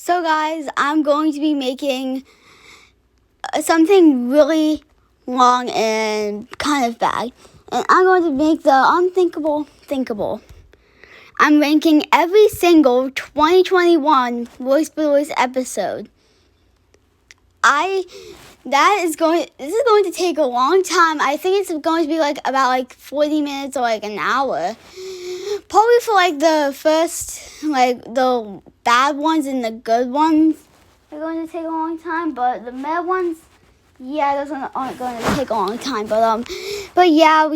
So guys, I'm going to be making something really long and kind of bad. And I'm going to make the unthinkable thinkable. I'm ranking every single 2021 Voice Bedoys episode. This is going to take a long time. I think it's going to be about 40 minutes or an hour. Probably for the first, the bad ones and the good ones are going to take a long time, but the bad ones, those aren't going to take a long time. But yeah,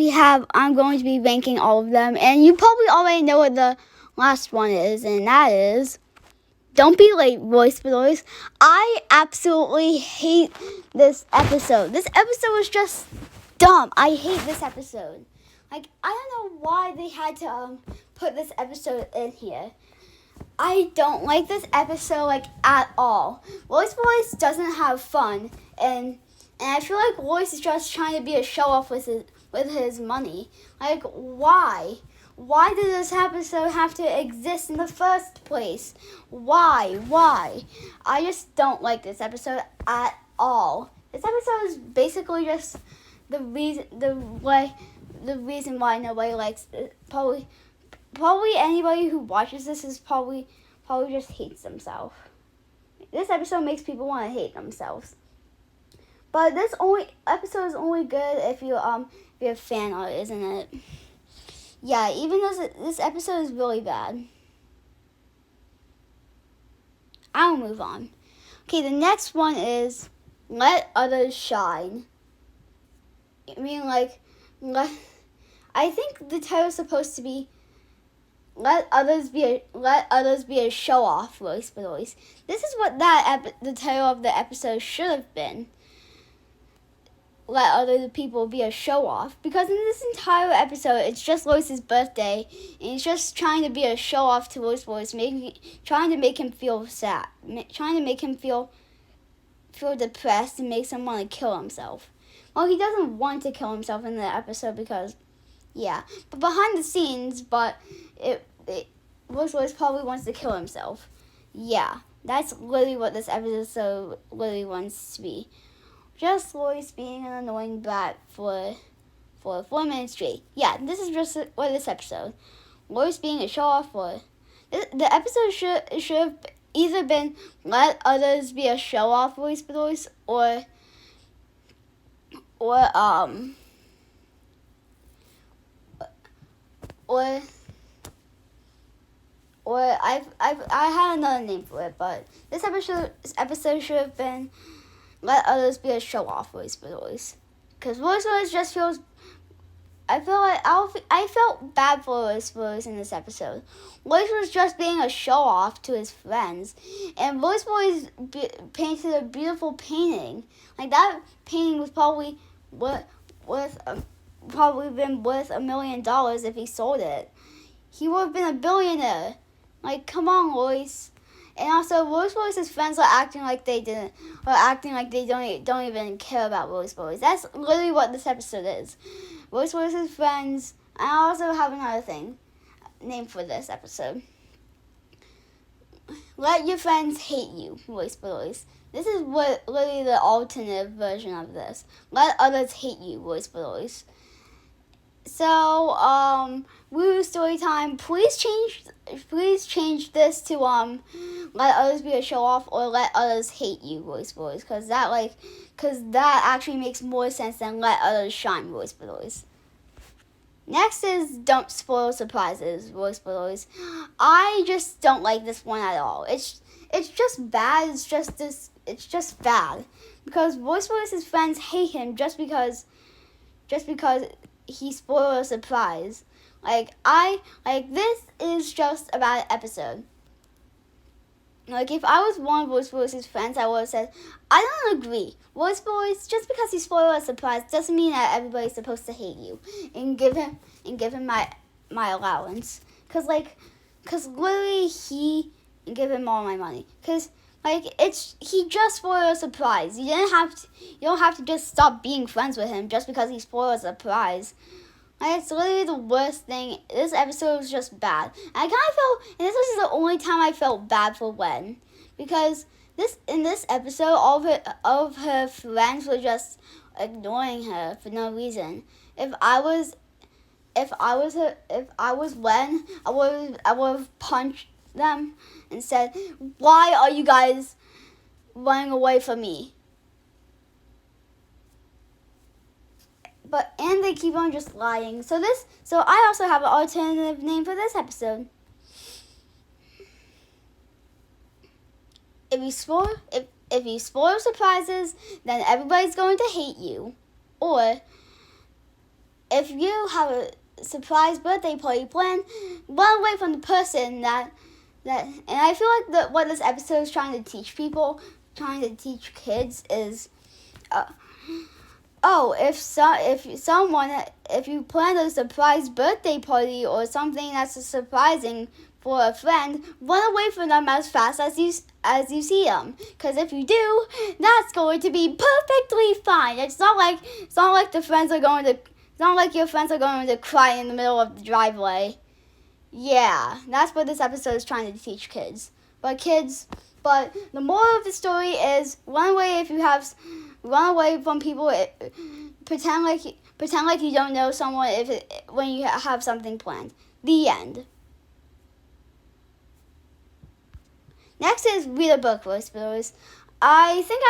I'm going to be ranking all of them, and you probably already know what the last one is, and that is Don't Be Late, Voice Bedoys. I absolutely hate this episode. This episode was just dumb. I hate this episode. I don't know why they had to put this episode in here. I don't like this episode at all. Voice doesn't have fun, and I feel like Voice is just trying to be a show off with his money. Why? Why did this episode have to exist in the first place? Why? I just don't like this episode at all. This episode is basically just the reason why nobody likes it. Probably anybody who watches this is probably just hates themselves. This episode makes people want to hate themselves. But this episode is only good if you're a fan of it, isn't it? Yeah, even though this episode is really bad. I'll move on. Okay, the next one is Let Others Shine. I think the title is supposed to be Let others be a show off, Voice Bedoys. This is what the title of the episode should have been. Let other people be a show off, because in this entire episode it's just Lois's birthday, and he's just trying to be a show off to Voice Bedoys, trying to make him feel sad, trying to make him feel depressed and makes him want to kill himself. Well, he doesn't want to kill himself in the episode because, but behind the scenes, Voice Bedoys probably wants to kill himself. Yeah, that's literally what this episode literally wants to be. Just Lois being an annoying brat for 4 minutes straight. Yeah, this is just what this episode. Lois being a show off for. The episode should have either been Let Others Be a Show Off, Voice Bedoys, or I had another name for it, but this episode should have been Let Others Be a Show Off, Voice Bedoys. Because Voice Bedoys just feels. I felt bad for Voice Bedoys in this episode. Voice was just being a show off to his friends, and Voice Bedoys painted a beautiful painting. That painting was probably been worth $1 million if he sold it. He would have been a billionaire. Come on, Lois. And also, Voice Bedoys' friends are acting like they don't even care about Voice Bedoys. That's literally what this episode is. Voice Bedoys' friends. I also have another name for this episode. Let your friends hate you, Voice Bedoys. This is literally the alternate version of this. Let others hate you, Voice Bedoys. So, Woo story time. Please change this to Let Others Be a Show Off or Let Others Hate You, Voice Bedoys, because that actually makes more sense than Let Others Shine, Voice Bedoys. Next is Don't Spoil Surprises, Voice Bedoys. I just don't like this one at all. It's just bad. It's just bad because Voice Bedoys' friends hate him just because he spoiled a surprise. This is just a bad episode. If I was one of Voice Bedoys' friends, I would have said, I don't agree. Voice Bedoys, just because he spoiled a surprise doesn't mean that everybody's supposed to hate you. And give him my allowance. Cause literally give him all my money. Cause he just spoiled a surprise. You don't have to just stop being friends with him just because he spoiled a surprise. It's literally the worst thing. This episode was just bad. And I kind of felt, and this was the only time I felt bad for Wen. because in this episode, all of her friends were just ignoring her for no reason. If I was Len, I would have punched them and said, "Why are you guys running away from me?" And they keep on just lying. So I also have an alternative name for this episode. If you spoil surprises, then everybody's going to hate you. Or if you have a surprise birthday party planned, run away from the person that and I feel like what this episode is trying to teach people, trying to teach kids is if you plan a surprise birthday party or something that's surprising for a friend, run away from them as fast as you see them. Because if you do, that's going to be perfectly fine. It's not like your friends are going to cry in the middle of the driveway. Yeah, that's what this episode is trying to teach kids. But the moral of the story is run away from people. Pretend like you don't know someone when you have something planned. The end. Next is read a book, Bedoys. I think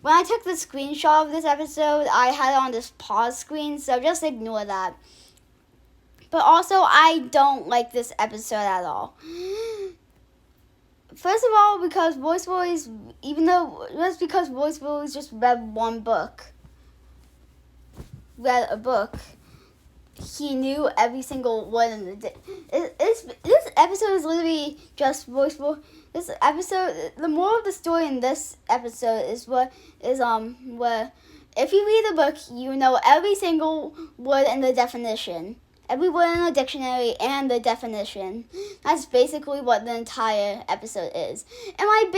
when I took the screenshot of this episode, I had it on this pause screen, so just ignore that. But also, I don't like this episode at all. First of all, because Voice Boys just read a book, he knew every single word in the this episode is literally just Voice Boy. This episode, the moral of the story in this episode is where if you read the book, you know every single word in the definition. Every word in the dictionary and the definition. That's basically what the entire episode is. And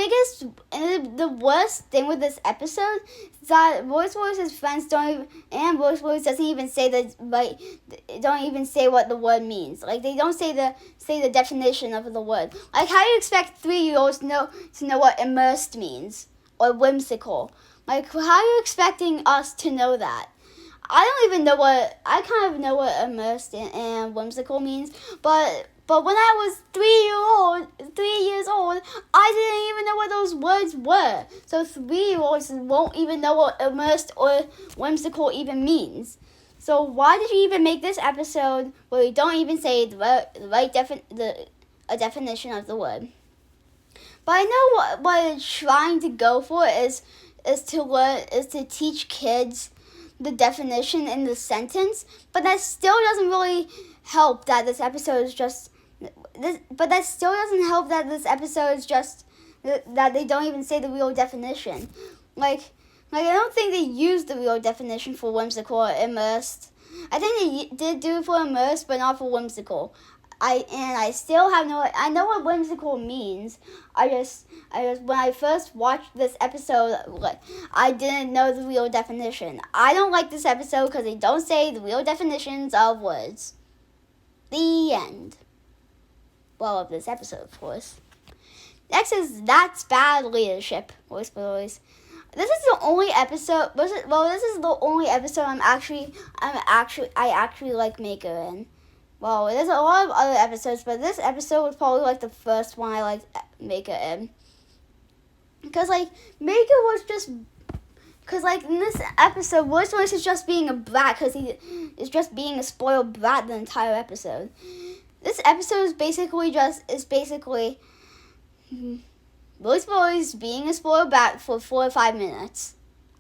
the worst thing with this episode is that Voice Boys' friends Voice Boys don't even say what the word means. Like they don't say the definition of the word. Like how do you expect 3-year-olds to know what immersed means or whimsical? Like how are you expecting us to know that? I kind of know what immersed and whimsical means, but when I was 3 years old, I didn't even know what those words were. So 3-year-olds won't even know what immersed or whimsical even means. So why did you even make this episode where you don't even say a definition of the word? But I know what it's trying to go for is to teach kids the definition in the sentence, but that still doesn't really help that this episode is just that they don't even say the real definition. Like I don't think they used the real definition for whimsical or immersed. I think they did do it for immersed, but not for whimsical. I know what whimsical means. I just when I first watched this episode, I didn't know the real definition. I don't like this episode because they don't say the real definitions of words. The end. Well, of this episode, of course. Next is That's Bad Leadership, Voice Boys. This is the only episode. This is the only episode I actually like Maker in. Well, there's a lot of other episodes, but this episode was probably like the first one I liked Maker in. Because Maker was just, in this episode, Voice is just being a brat because he is just being a spoiled brat the entire episode. This episode is basically Voice Boys being a spoiled brat for 4 or 5 minutes.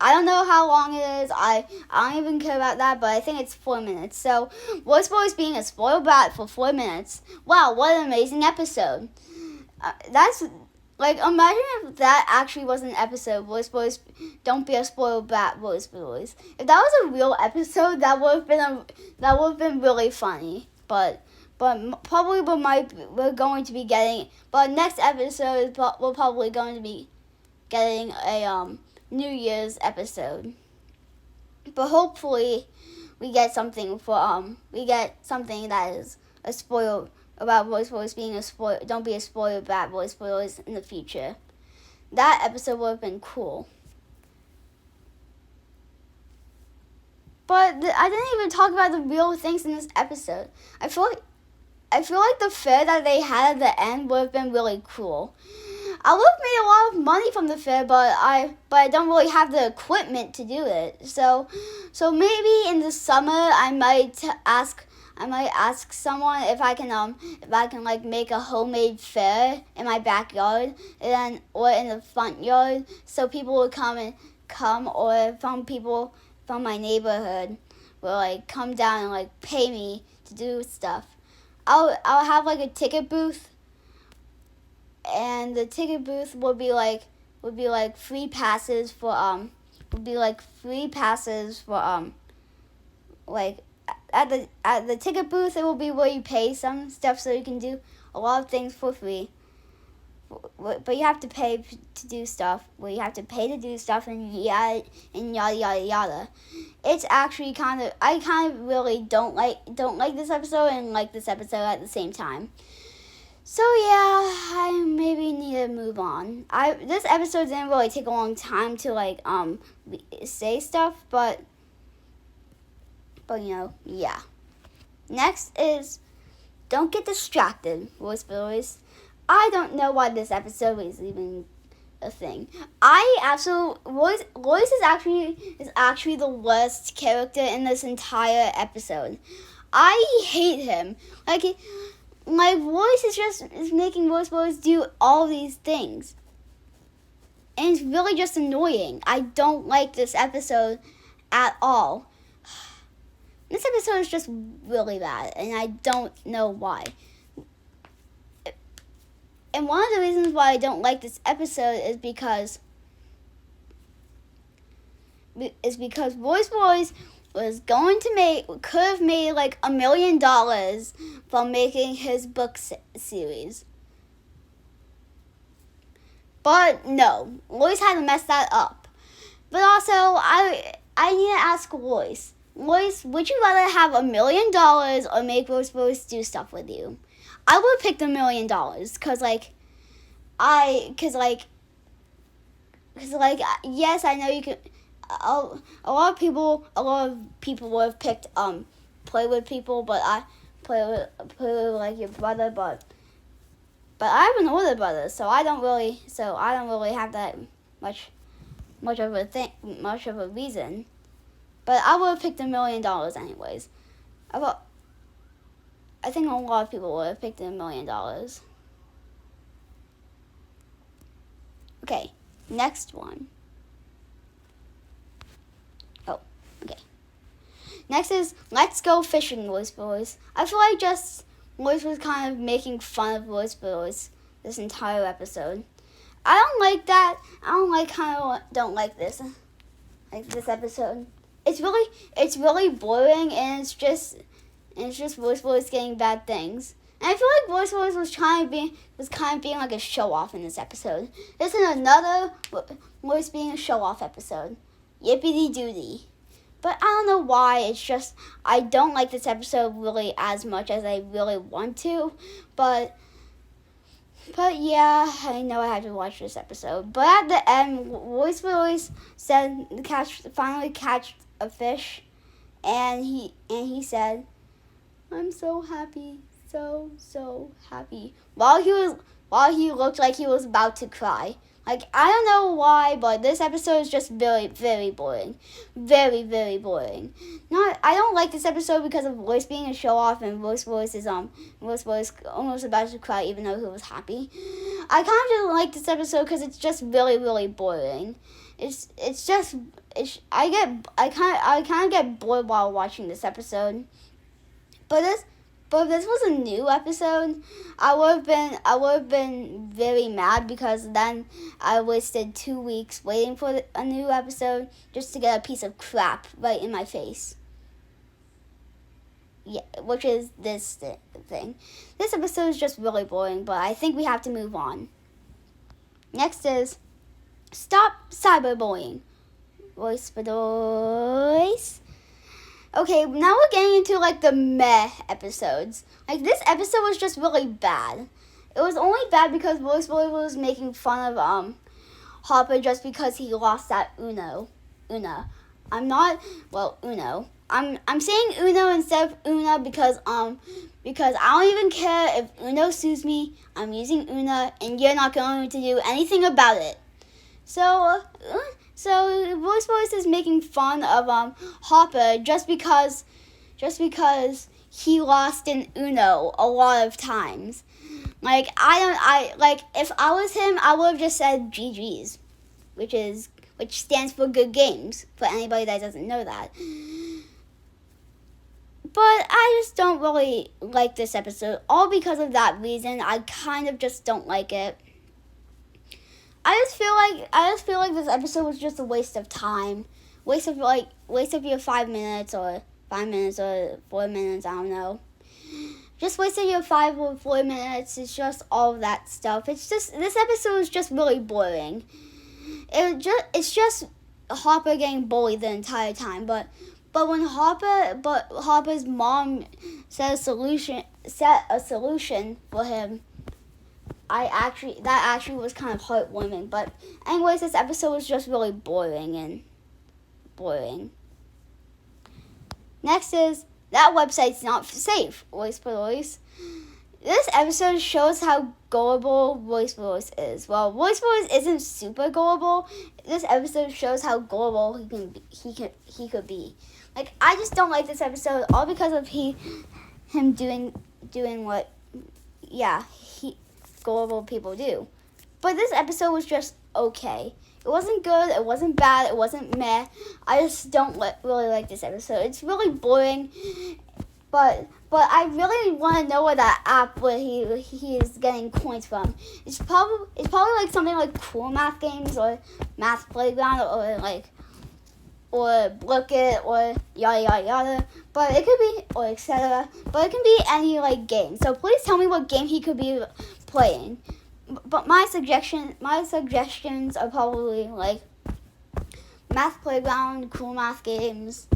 I don't know how long it is. I don't even care about that, but I think it's 4 minutes. So, Voice Boys being a spoiled brat for 4 minutes. Wow, what an amazing episode. Imagine if that actually was an episode, Voice Boys Don't Be a Spoiled Brat, Voice Boys. If that was a real episode, that would have been really funny. But probably we're going to be getting, but next episode we're probably going to be getting a New Year's episode. But hopefully we get something that is a about Bedoys being a spoiler. Don't be a spoiler about Bedoys in the future. That episode would have been cool. But I didn't even talk about the real things in this episode. I feel like the fair that they had at the end would have been really cool. I would have made a lot of money from the fair, but I don't really have the equipment to do it. So maybe in the summer I might ask someone if I can like make a homemade fair in my backyard or in the front yard, so people would come or people from my neighborhood will like come down and like pay me to do stuff. I'll have like a ticket booth, and the ticket booth would be like free passes for like at the ticket booth. It will be where you pay some stuff so you can do a lot of things for free. But you have to pay to do stuff. And yada yada yada. It's actually I kind of really don't like this episode and like this episode at the same time. So yeah, I maybe need to move on. This episode didn't really take a long time to like say stuff, but yeah. Next is don't get distracted, Bedoys. I don't know why this episode is even a thing. Royce is actually the worst character in this entire episode. I hate him. Like Royce is making Bedoys do all these things, and it's really just annoying. I don't like this episode at all. This episode is just really bad, and I don't know why. And one of the reasons why I don't like this episode is because Bedoys could have made like $1 million from making his book series. But no, Royce had to mess that up. But also, I need to ask Royce, would you rather have $1 million or make Bedoys do stuff with you? I would pick the $1 million, cause yes, I know you can. A lot of people would have picked play with people, but I play with like your brother, but I have an older brother, so I don't really have that much of a reason. But I would have picked $1 million anyways. I think a lot of people would have picked $1 million. Okay, next one. Oh, okay. Next is let's go fishing, Bedoys. I feel like Royce was kind of making fun of Bedoys this entire episode. I don't like that. Don't like this episode. It's really boring, and it's just Bedoys getting bad things. And I feel like Bedoys was kind of being like a show off in this episode. This is another Bedoys being a show off episode. Yippity doody. But I don't know why. It's just I don't like this episode really as much as I really want to. But yeah, I know I have to watch this episode. But at the end, Bedoys said finally catch a fish, and he said, "I'm so happy, so happy." While he looked like he was about to cry. Like, I don't know why, but this episode is just very, very boring. Very, very boring. I don't like this episode because of Royce being a show off, and Royce is almost about to cry even though he was happy. I kind of don't like this episode because it's just really, really boring. I kind of get bored while watching this episode. But if this was a new episode, I would have been very mad, because then I wasted 2 weeks waiting for a new episode just to get a piece of crap right in my face. Yeah, which is this thing. This episode is just really boring, but I think we have to move on. Next is stop cyberbullying, Bedoys. Okay, now we're getting into like the meh episodes. Like this episode was just really bad. It was only bad because Voice Boy was making fun of Hopper just because he lost that Uno. Una. Uno. I'm saying Uno instead of Una because I don't even care if Uno sues me. I'm using Una and you're not going to do anything about it. So Voice Voice is making fun of Hopper just because he lost in Uno a lot of times. Like if I was him, I would have just said GG's, which stands for good games, for anybody that doesn't know that. But I just don't really like this episode, all because of that reason. I kind of just don't like it. I just feel like this episode was just a waste of time. Waste of your 5 minutes or 4 minutes, I don't know. Just wasted your 5 or 4 minutes. It's just all of that stuff. It's just, this episode is just really boring. It's just Hopper getting bullied the entire time. But when Hopper's mom set a solution for him, that actually was kind of heartwarming. But anyways, this episode was just really boring. Next is, that website's not safe, Voice Bedoys. This episode shows how gullible Voice Bedoys is. Well, Voice Bedoys isn't super gullible. This episode shows how gullible he could be. Like, I just don't like this episode all because of him doing what gullible people do. But this episode was just okay. It wasn't good, it wasn't bad, it wasn't meh. I just don't really like this episode. It's really boring, but I really want to know where that app where he is getting coins from. It's probably like something like Cool Math Games or Math Playground or Book It or yada yada yada. But it could be, or etc. But it can be any like game. So please tell me what game he could be playing. But my suggestions are probably like Math Playground, Cool Math Games,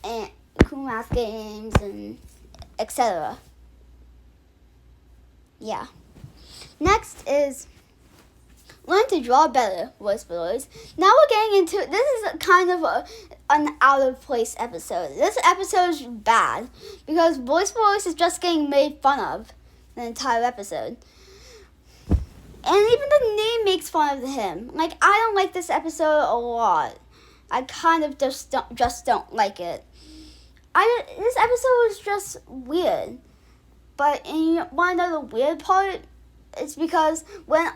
and etc. Yeah. Next is learn to draw better, Voice Bedoys. Now we're getting into, this is kind of an out of place episode. This episode is bad because Voice Bedoys is just getting made fun of the entire episode. And even the name makes fun of him. Like, I don't like this episode a lot. I kind of just don't like it. This episode was just weird. But you want to know the weird part? It's because when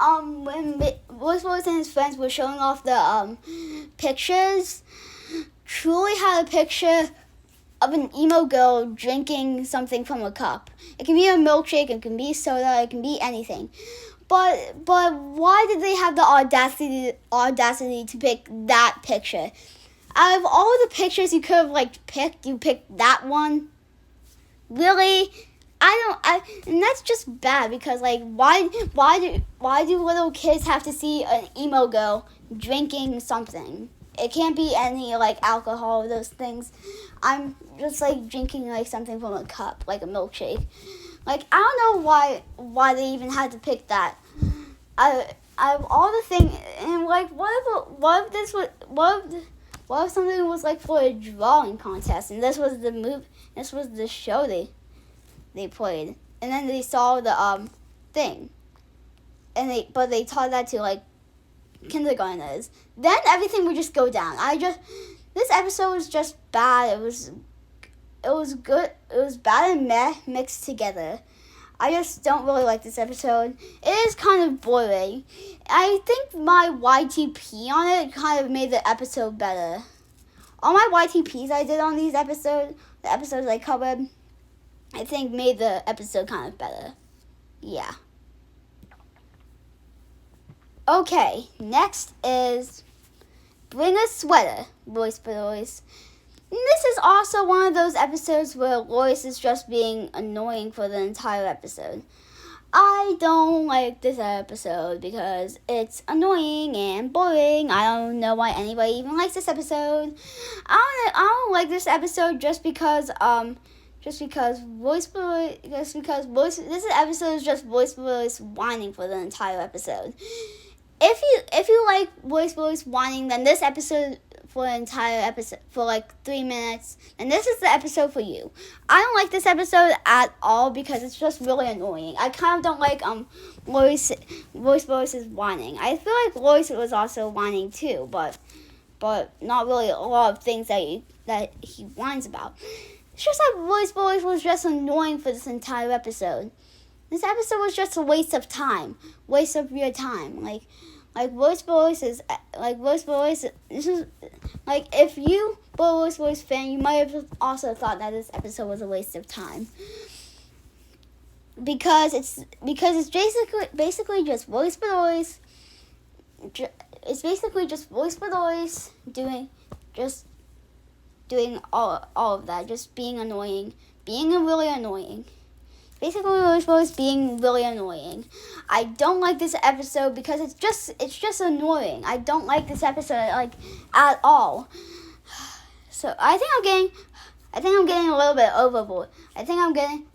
Voice Voice and his friends were showing off the pictures, Truly had a picture of an emo girl drinking something from a cup. It can be a milkshake, it can be soda, it can be anything. But why did they have the audacity to pick that picture? Out of all the pictures you could have picked, you picked that one? Really? And that's just bad because why do little kids have to see an emo girl drinking something? It can't be any alcohol or those things. I'm just drinking something from a cup, like a milkshake. I don't know why they even had to pick that. Out of all the things, and what if something was for a drawing contest, and this was the show they played, and then they saw the thing, and they taught that to kindergartners, then everything would just go down. This episode was just bad. It was good. It was bad and meh mixed together. I just don't really like this episode. It is kind of boring. I think my YTP on it kind of made the episode better. All my YTPs I did on the episodes I covered, I think made the episode kind of better. Yeah. Okay, next is Bring a Sweater, Voice Bedoys. This is also one of those episodes where Lois is just being annoying for the entire episode. I don't like this episode because it's annoying and boring. I don't know why anybody even likes this episode. I don't like this episode just because this episode is just voice whining for the entire episode. If you like voice whining, then this episode for an entire episode for like 3 minutes, and this is the episode for you. I don't like this episode at all because it's just really annoying. I kind of don't like voice is whining. I feel like Lois was also whining too, but not really a lot of things that he whines about. It's just like voice was just annoying for this entire episode. This episode was just a waste of your time. Like Voice is this is like, if you were a Voice fan, you might have also thought that this episode was a waste of time. Because it's basically just Voice. It's basically just Voice doing all of that, just being annoying, being really annoying. Basically, Voice being really annoying. I don't like this episode because it's just annoying. I don't like this episode at all. So I think I'm getting a little bit overboard. I think I'm getting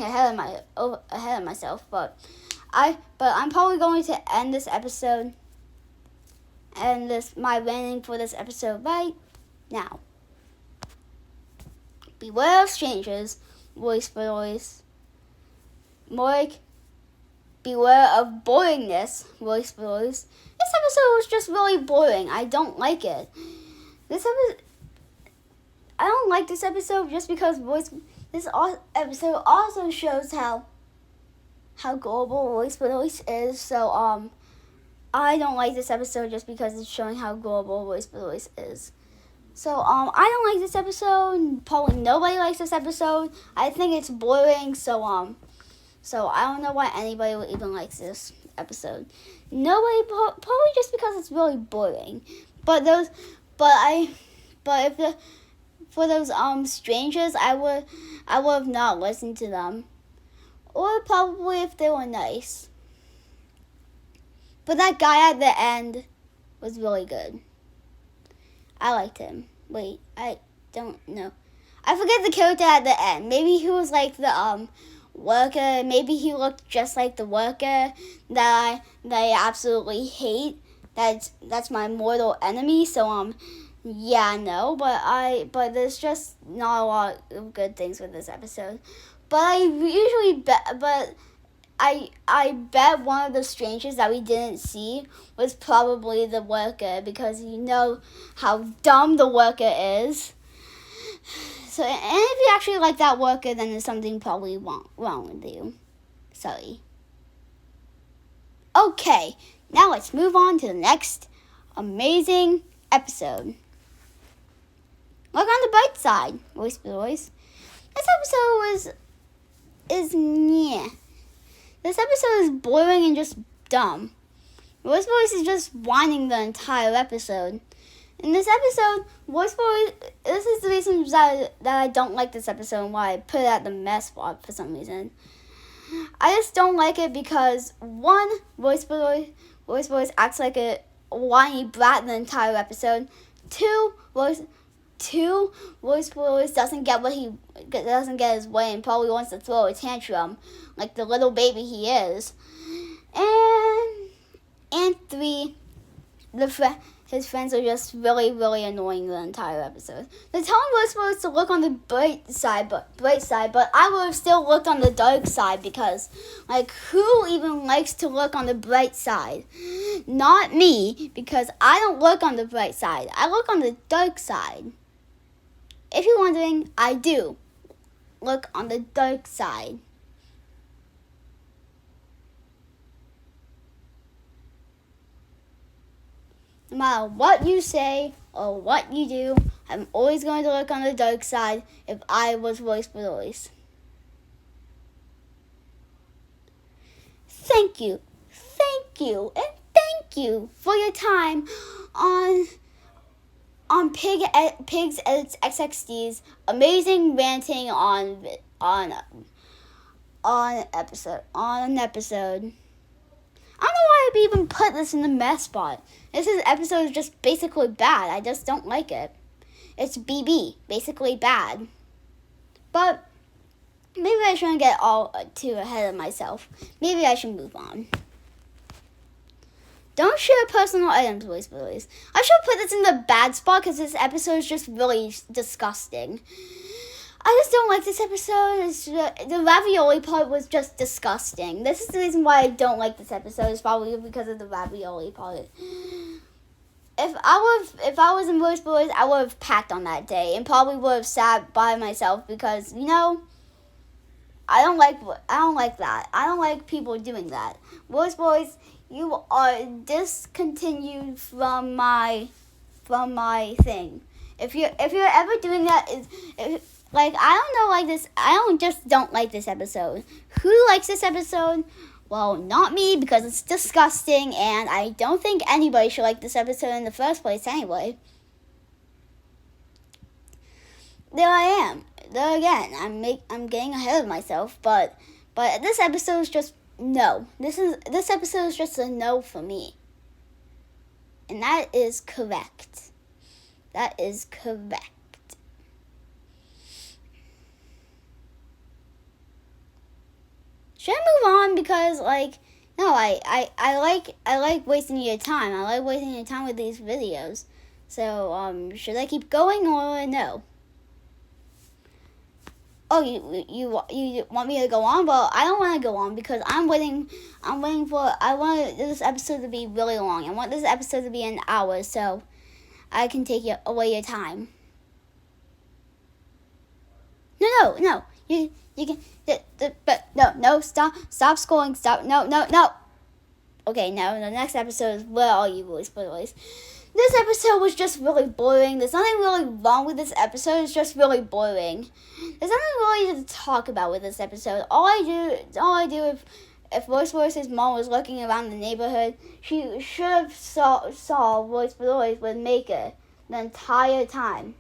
ahead of myself. But I'm probably going to end this episode and my ranting for this episode right now. Beware of strangers, Voice. Beware of boringness, Voice. This episode was just really boring. I don't like it. I don't like this episode just because this episode also shows how global Voice is. So I don't like this episode just because it's showing how global Voice is. So I don't like this episode. Probably nobody likes this episode. I think it's boring. So I don't know why anybody would even like this episode. Nobody, probably just because it's really boring. For those strangers, I would have not listened to them, or probably if they were nice. But that guy at the end was really good. I liked him. Wait, I don't know. I forget the character at the end. Maybe he was like the worker. Maybe he looked just like the worker that I absolutely hate. That's my mortal enemy. So yeah, no, but there's just not a lot of good things with this episode. But I bet one of the strangers that we didn't see was probably the worker, because you know how dumb the worker is. So, and if you actually like that worker, then there's something probably wrong with you. Sorry. Okay, now let's move on to the next amazing episode. Look on the bright side, Voice. This episode yeah. This episode is boring and just dumb. Voice is just whining the entire episode. In this episode, this is the reason that I don't like this episode and why I put it at the mess spot for some reason. I just don't like it because, one, Voice acts like a whiny brat the entire episode. Two, Voice doesn't get his way and probably wants to throw a tantrum like the little baby he is. And three, his friends are just really, really annoying the entire episode. They're telling Voice to look on the bright side, but I would have still looked on the dark side, because who even likes to look on the bright side? Not me, because I don't look on the bright side. I look on the dark side. If you're wondering, I do look on the dark side. No matter what you say or what you do, I'm always going to look on the dark side if I was Voice Bedoys. Thank you, and thank you for your time on Pigs Edits XXD's amazing ranting on on an episode. I don't know why I even put this in the mess spot. This episode is just basically bad. I just don't like it. It's BB, basically bad. But maybe I shouldn't get all too ahead of myself. Maybe I should move on. Don't share personal items, Bedoys. I should put this in the bad spot because this episode is just really disgusting. I just don't like this episode. The ravioli part was just disgusting. This is the reason why I don't like this episode. It's probably because of the ravioli part. If I was in Bedoys, I would have packed on that day and probably would have sat by myself because I don't like that. I don't like people doing that. Boys, you are discontinued from my thing. If you're ever doing that, don't like this episode. Who likes this episode? Well, not me because it's disgusting, and I don't think anybody should like this episode in the first place anyway. There I am. There again, I'm getting ahead of myself, but this episode is just no. This episode is just a no for me. And that is correct. That is correct. Should I move on? Because no, I like wasting your time. I like wasting your time with these videos. So should I keep going or no? Oh, you want me to go on? Well, I don't want to go on because I want this episode to be really long. I want this episode to be an hour so I can take away your time. No. You can, but no, stop scrolling, stop, no. Okay, now the next episode is where are you, boys? This episode was just really boring. There's nothing really wrong with this episode. It's just really boring. There's nothing really to talk about with this episode. All I do if Voice's mom was looking around the neighborhood, she should have saw Voice would make it the entire time.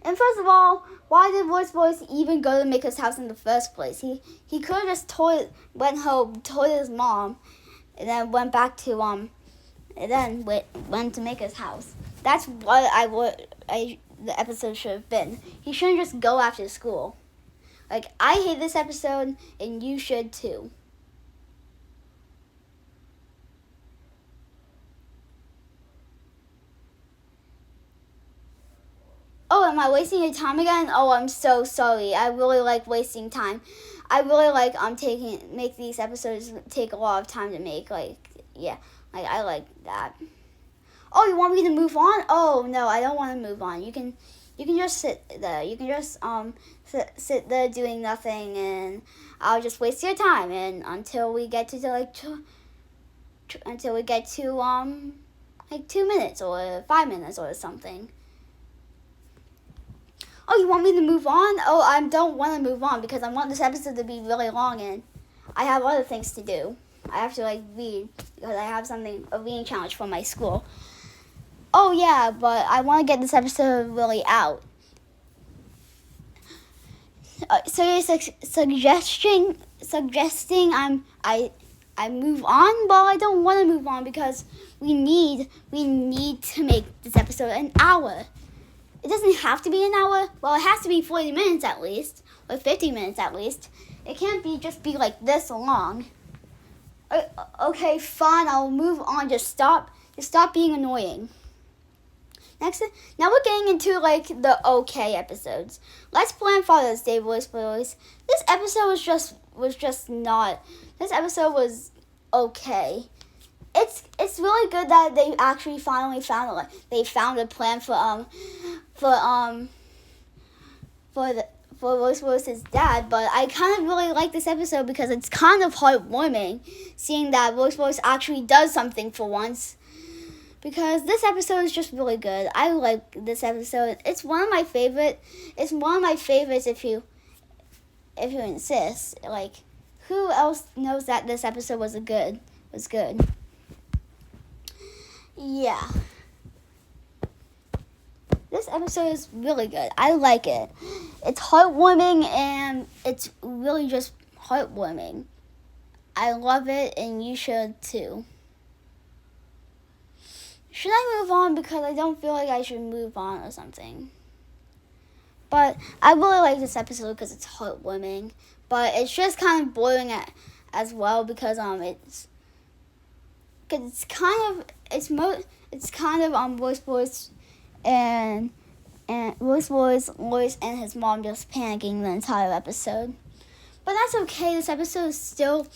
And first of all, why did Voice even go to Maker's house in the first place? He could have just went home, told his mom, and then went back to and then went to Maker's house. That's what the episode should have been. He shouldn't just go after school. I hate this episode, and you should too. Oh, am I wasting your time again? Oh, I'm so sorry. I really like wasting time. I really like make these episodes take a lot of time to make. I like that. Oh, you want me to move on? Oh no, I don't want to move on. You can just sit there. You can just sit there doing nothing, and I'll just waste your time. And until we get to 2 minutes or 5 minutes or something. Oh, you want me to move on? Oh, I don't want to move on because I want this episode to be really long and I have other things to do. I have to read because I have a reading challenge for my school. Oh yeah, but I want to get this episode really out. So you're suggesting I move on? Well, I don't want to move on because we need to make this episode an hour. It doesn't have to be an hour. Well, it has to be 40 minutes at least, or 50 minutes at least. It can't just be like this long. Okay, fine. I'll move on. Just stop being annoying. Now we're getting into the okay episodes. Let's plan Father's Day, boys. This episode was just not. This episode was okay. It's really good that they actually finally found a plan for Rose's dad, but I kind of really like this episode because it's kind of heartwarming seeing that Rose actually does something for once. Because this episode is just really good. I like this episode. It's one of my favorite. It's one of my favorites if you insist. Who else knows that this episode was good? Yeah. This episode is really good. I like it. It's heartwarming and it's really just heartwarming. I love it, and you should too. Should I move on? Because I don't feel like I should move on or something. But I really like this episode because it's heartwarming. But it's just kind of boring as well because it's kind of Voice and Lois and his mom just panicking the entire episode. But that's okay. This episode is still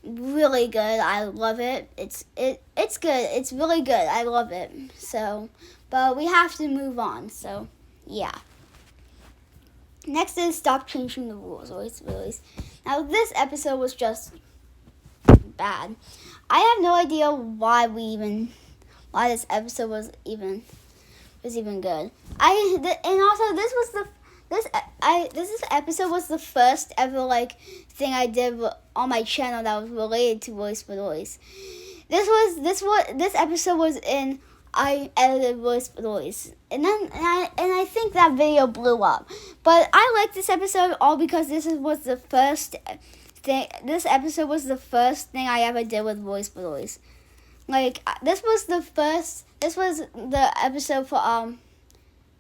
really good. I love it. It's good. It's really good. I love it. So, but we have to move on. So, yeah. Next is stop changing the rules. Always. Now this episode was just bad. I have no idea why this episode was even good. This episode was the first ever thing I did on my channel that was related to Bedoys. This episode was in I edited Bedoys, and I think that video blew up. But I like this episode all because this was the first thing. This episode was the first thing I ever did with Bedoys. This was the first. This was the episode for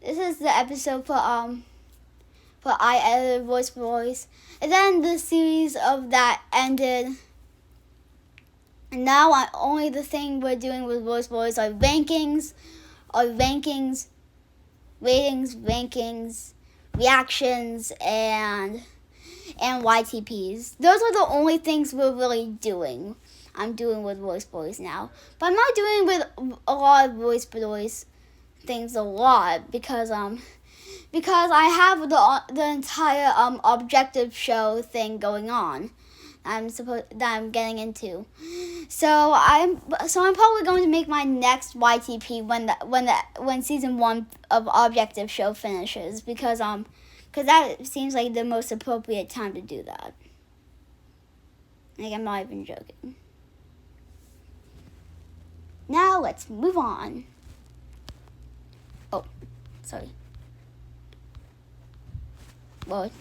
This is the episode for I edited Bedoys, and then the series of that ended. And now only the thing we're doing with Bedoys are rankings, ratings, reactions, and YTPs. Those are the only things we're really doing. I'm doing with Bedoys now, but I'm not doing with a lot of Bedoys things a lot because I have the entire objective show thing going on. That I'm getting into. So I'm probably going to make my next YTP when season 1 of Objective Show finishes because that seems like the most appropriate time to do that. I'm not even joking. Now let's move on. Oh, sorry. Well.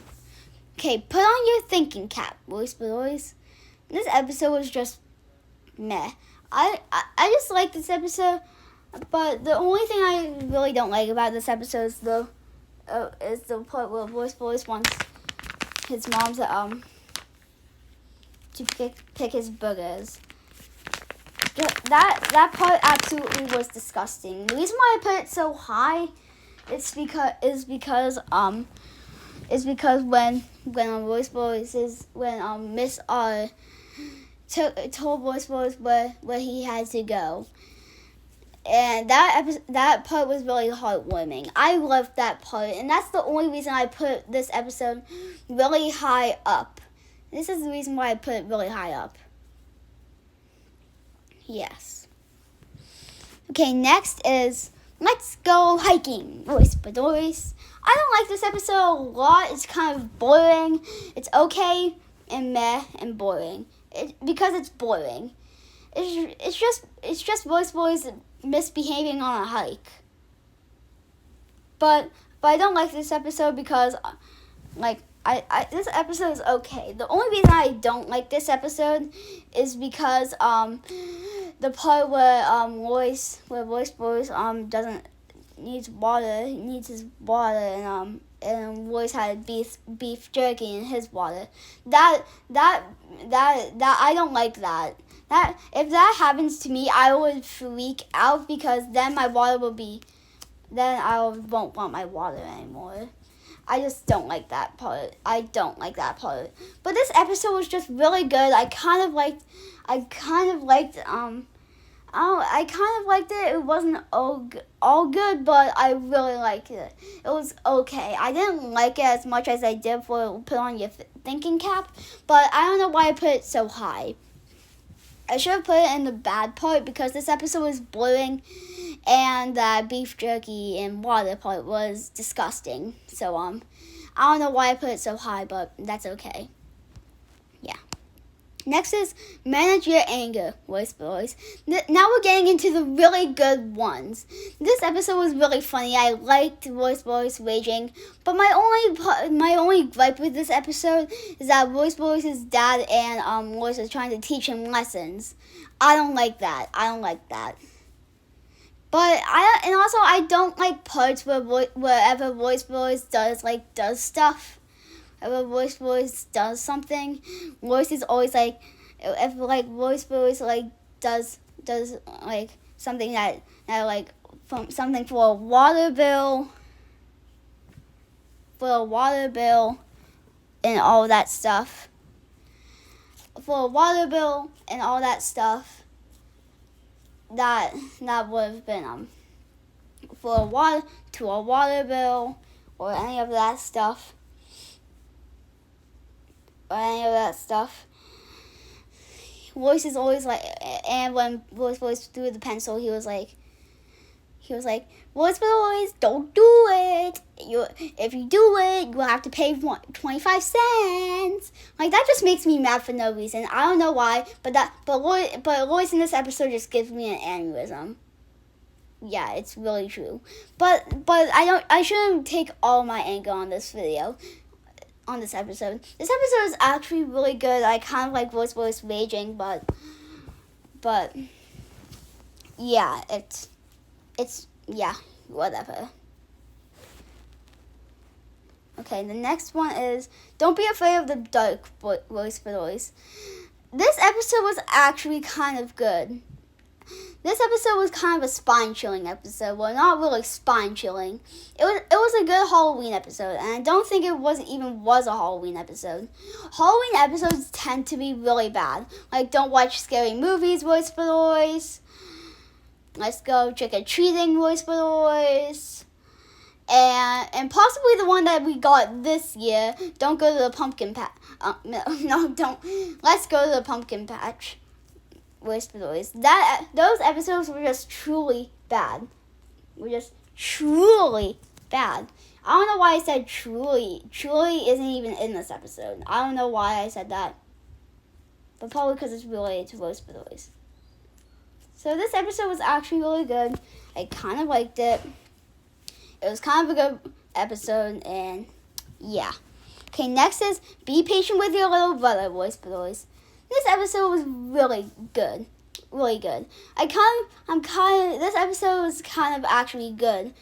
Okay, put on your thinking cap, Bedoys. This episode was just meh. I just like this episode, but the only thing I really don't like about this episode is the part where Bedoys wants his mom to pick his boogers. That part absolutely was disgusting. The reason why I put it so high is because when Miss R told Bedoys where he had to go, and that part was really heartwarming. I loved that part, and that's the only reason I put this episode really high up. This is the reason why I put it really high up. Yes. Okay, next is let's go hiking, Bedoys. I don't like this episode a lot. It's kind of boring. It's okay and meh and boring. Because it's boring. It's just Bedoys misbehaving on a hike. But I don't like this episode because this episode is okay. The only reason I don't like this episode is because the part where Bedoys doesn't needs water. He needs his water, and Lois had beef jerky in his water. That I don't like that. That if that happens to me, I would freak out because then my water will be. Then I won't want my water anymore. I just don't like that part. I don't like that part. But this episode was just really good. I kind of liked it. It wasn't all good, but I really liked it. It was okay. I didn't like it as much as I did for Put On Your Thinking Cap, but I don't know why I put it so high. I should have put it in the bad part because this episode was boring, and that beef jerky and water part was disgusting. So I don't know why I put it so high, but that's okay. Yeah. Next is manage your anger, voice boys. Now we're getting into the really good ones. This episode was really funny. I liked voice boys raging, but my only gripe with this episode is that voice boys' dad and Lois is trying to teach him lessons. I don't like that. But I don't like parts wherever voice boys does stuff. If voice boys does something, voice is always like, if like voice boys like does like something that like something for a water bill, and all that stuff. For a water bill and all that stuff, that would have been for a water bill or any of that stuff. Voice is always like, and when voice threw the pencil, he was like, voice boys, don't do it. If you do it, you'll have to pay 25 cents. Like, that just makes me mad for no reason. I don't know why, but Lois in this episode just gives me an aneurysm. Yeah, it's really true. But I shouldn't take all my anger on this video. On this episode. This episode is actually really good. I kind of like voice raging, but yeah, it's yeah, whatever. Okay, the next one is don't be afraid of the dark, voice Bedoys. This episode was actually kind of good. This episode was kind of a spine-chilling episode. Well, not really spine-chilling. It was a good Halloween episode, and I don't think it was a Halloween episode. Halloween episodes tend to be really bad. Like, don't watch scary movies, voice Bedoys. Let's go trick-or-treating, voice Bedoys. And possibly the one that we got this year, don't go to the pumpkin patch. Let's go to the pumpkin patch. Voice Bedoys. Those episodes were just truly bad. I don't know why I said truly. Truly isn't even in this episode. I don't know why I said that. But probably because it's related to Voice Bedoys. So this episode was actually really good. I kind of liked it. It was kind of a good episode, and yeah. Okay, next is be patient with your little brother, Voice Bedoys. This episode was really good. This episode was kind of actually good.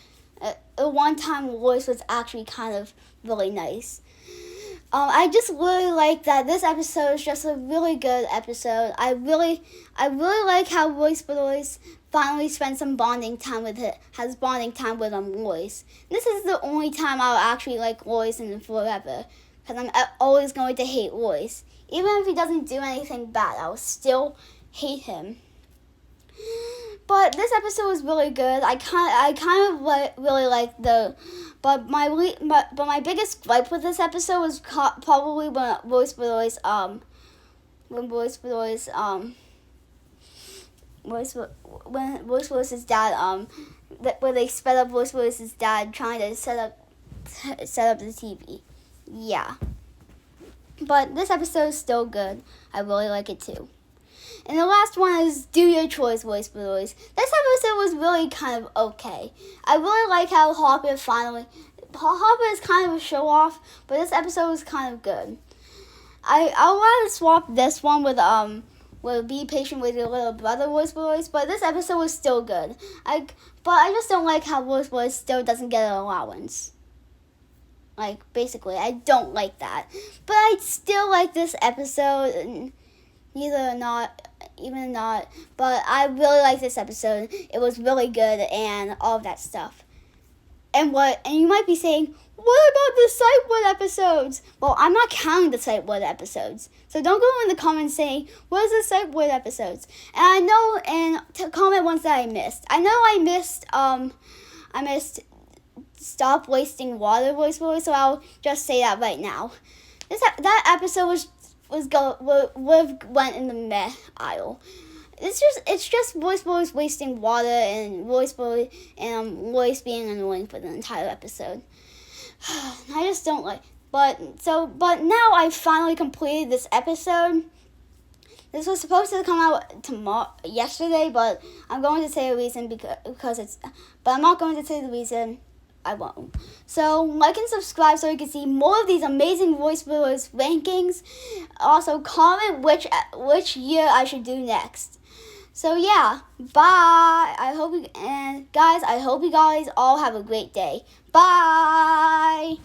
One time voice was actually kind of really nice. I just really like that this episode is just a really good episode. I really like how Voice Bedoys finally spent some bonding time with Lois. This is the only time I'll actually like Lois in forever, because I'm always going to hate Lois. Even if he doesn't do anything bad, I will still hate him. But this episode was really good. Really liked but my biggest gripe with this episode was probably when Voice Bedoys dad where they sped up Voice Bedoys' dad trying to set up the TV. Yeah. But this episode is still good. I really like it too. And the last one is do your chores, Voice Bedoys. This episode was really kind of okay. I really like how Hopper is kind of a show off, but this episode was kind of good. I want to swap this one with be patient with your little brother, Voice Bedoys, but this episode was still good. But I just don't like how Voice Bedoys still doesn't get an allowance. Like, basically, I don't like that. But I still like this episode, but I really like this episode. It was really good and all of that stuff. And you might be saying, what about the sight word episodes? Well, I'm not counting the sight word episodes. So don't go in the comments saying, what is the sight word episodes? And I know, and comment ones that I missed. I know I missed Stop Wasting Water, Voice Bedoys, so I'll just say that right now. That episode went in the meh aisle. It's just Voice Bedoys wasting water and Voice Bedoys and Lois being annoying for the entire episode. I just don't like. But now I finally completed this episode. This was supposed to come out yesterday, but I'm going to say a reason because it's. But I'm not going to say the reason. I won't. So like and subscribe so you can see more of these amazing voice viewers rankings. Also comment which year I should do next. So yeah, bye. I hope you guys all have a great day. Bye.